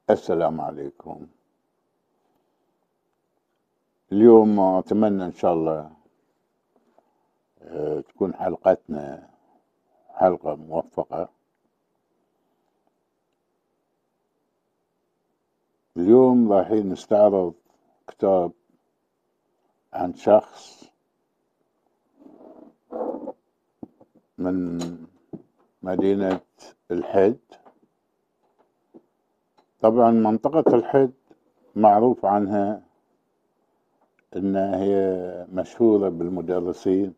السلام عليكم. اليوم أتمنى إن شاء الله تكون حلقتنا حلقة موفقة. اليوم رايحين نستعرض كتاب عن شخص من مدينة الحد. طبعا منطقة الحد معروف عنها إنها هي مشهورة بالمدرسين،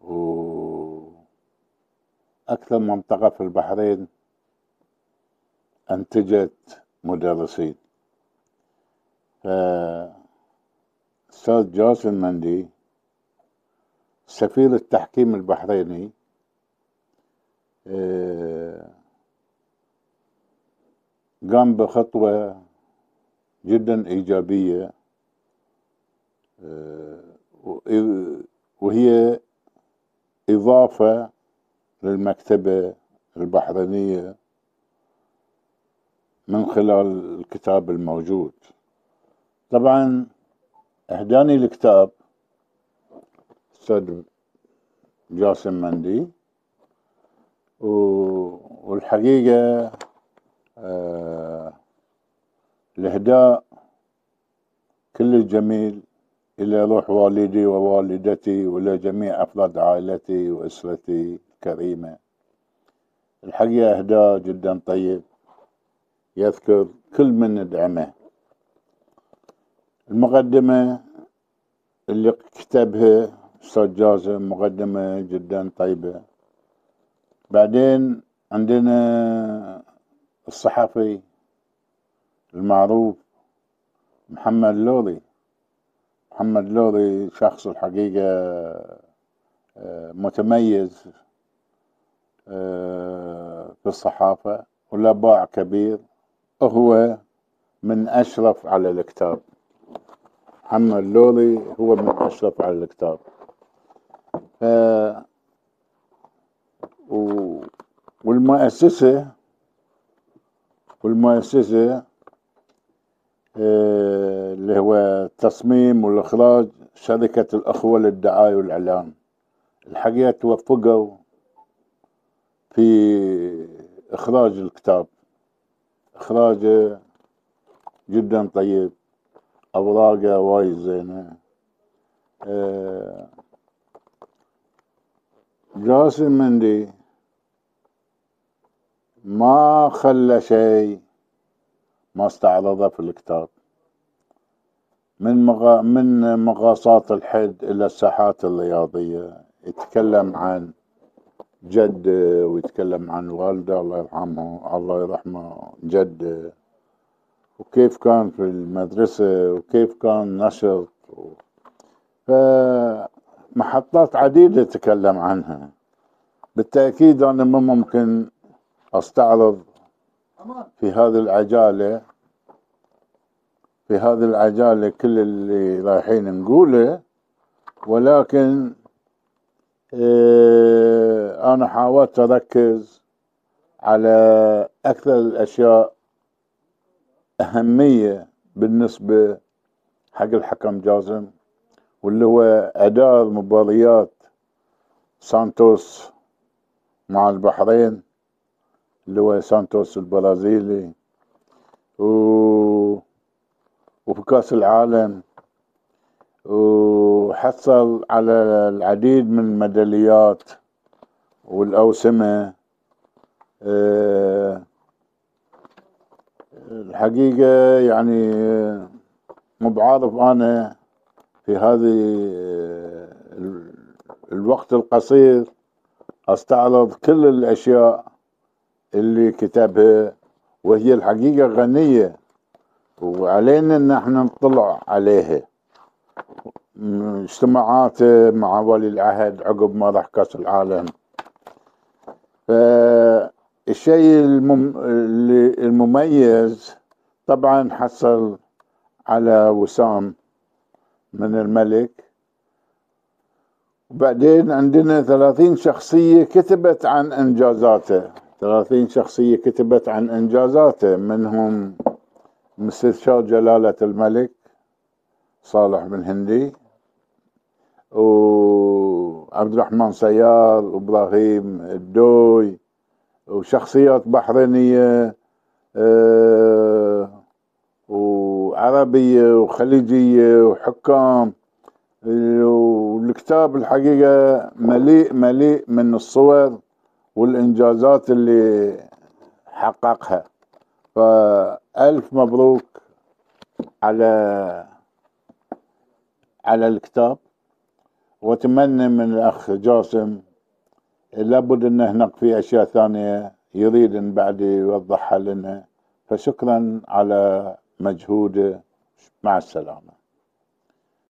وأكثر منطقة في البحرين أنتجت مدرسين. فأستاذ جاسم مندي سفير التحكيم البحريني قام بخطوة جدا إيجابية، وهي إضافة للمكتبة البحرينية من خلال الكتاب الموجود. طبعا أهداني الكتاب أستاذ جاسم مندي، والحقيقة الإهداء كل جميل إلى روح والدي ووالدتي وإلى جميع أفراد عائلتي وأسرتي الكريمة. الحقيقة إهداء جدا طيب يذكر كل من ندعمه. المقدمة اللي كتبها أستاذ جاسم مقدمة جدا طيبة. بعدين عندنا الصحفي المعروف محمد لوري. محمد لوري شخص الحقيقة متميز في الصحافة وله باع كبير، وهو من أشرف على الكتاب. محمد لوري هو من أشرف على الكتاب. والمؤسسة اللي هو التصميم والإخراج شركة الأخوة للدعاية والإعلان. الحقيقة توفقوا في إخراج الكتاب، إخراجه جدا طيب، أوراقه وايد زينة. جاسم مندي ما خلى شيء ما استعرضه في الكتاب، من مغاصات الحد إلى الساحات الرياضية. يتكلم عن جده ويتكلم عن والده الله يرحمه، الله يرحمه جده، وكيف كان في المدرسة وكيف كان نشط. فمحطات عديدة تكلم عنها. بالتأكيد أنا ما ممكن أستعرض في هذه العجالة كل اللي رايحين نقوله، ولكن أنا حاولت أركز على أكثر الأشياء أهمية بالنسبة حق الحكم جاسم، واللي هو أداء مباريات سانتوس مع البحرين، اللي هو سانتوس البرازيلي، وفي كأس العالم، وحصل على العديد من الميداليات والأوسمة. الحقيقة يعني مو بعارف أنا في هذه الوقت القصير أستعرض كل الأشياء اللي كتبها، وهي الحقيقة غنية وعلينا ان احنا نطلع عليها. اجتماعاته مع ولي العهد عقب ما راح كاس العالم. فالشيء المميز طبعا حصل على وسام من الملك. وبعدين عندنا 30 شخصية كتبت عن انجازاته. 30 شخصية كتبت عن إنجازاته، منهم مستشار جلالة الملك صالح بن هندي، وعبد الرحمن سيار، وإبراهيم الدوي، وشخصيات بحرينية وعربية وخليجية وحكام. والكتاب الحقيقة مليء من الصور والإنجازات اللي حققها. فألف مبروك على الكتاب. وأتمنى من الأخ جاسم، لابد أن هناك في أشياء ثانية يريد أن بعد يوضحها لنا. فشكرا على مجهوده. مع السلامة.